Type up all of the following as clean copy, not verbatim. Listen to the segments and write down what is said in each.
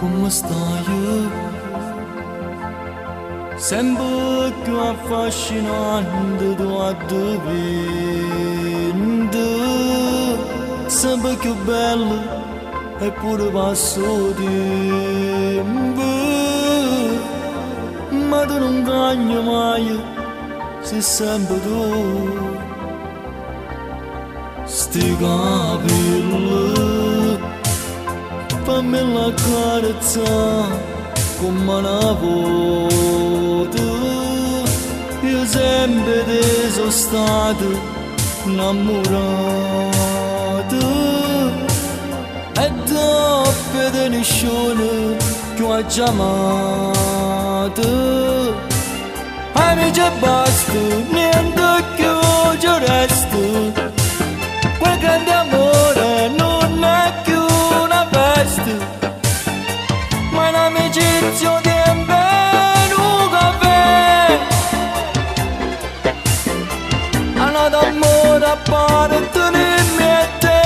come stai? Sempre più affascinante tua dipende, sempre più bello eppure passo tempo, ma tu non cagni mai, sei sempre tu. Sti capelli, fammi la carezza come una volta. Io sempre ti sono stato innamorato e dopo di nessuno che ho chiamato. Amici basta, niente più ci resta. Quel grande amore non è più una festa, ma è un'amicizia di un caffè. Hanno d'amore a appartenermi a te.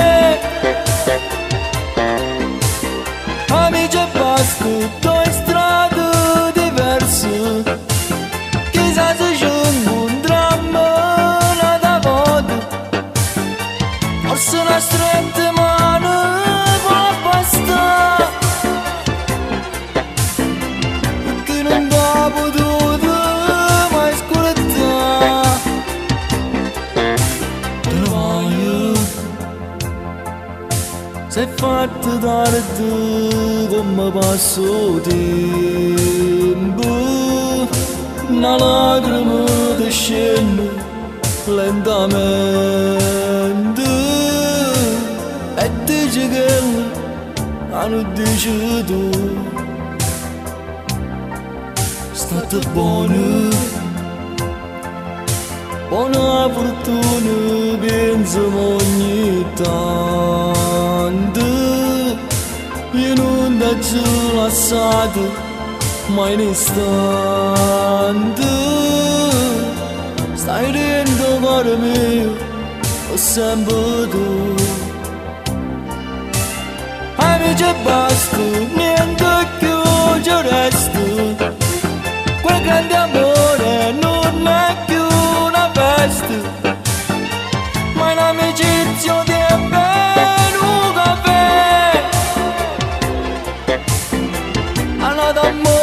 Amici e basta, due strade diverse. Chissà se c'è un dramma una volta. Forse una stretta mano può bastare, perché non t'ho potuto mai ascoltare. Te ne vai, sei fatto tardi come passo tempo. Una lacrima ti scende lentamente e dici che non dici tu. State buono, buona fortuna, pensiamo ogni tanto. Io non ti ho lasciato mai un istante. Stai dentro cuore mio, ho sempre tu. Amici e basta, niente più ci resta. Quel grande amore non è più una festa, ma è un'amicizia di un caffè. Hanno d'amore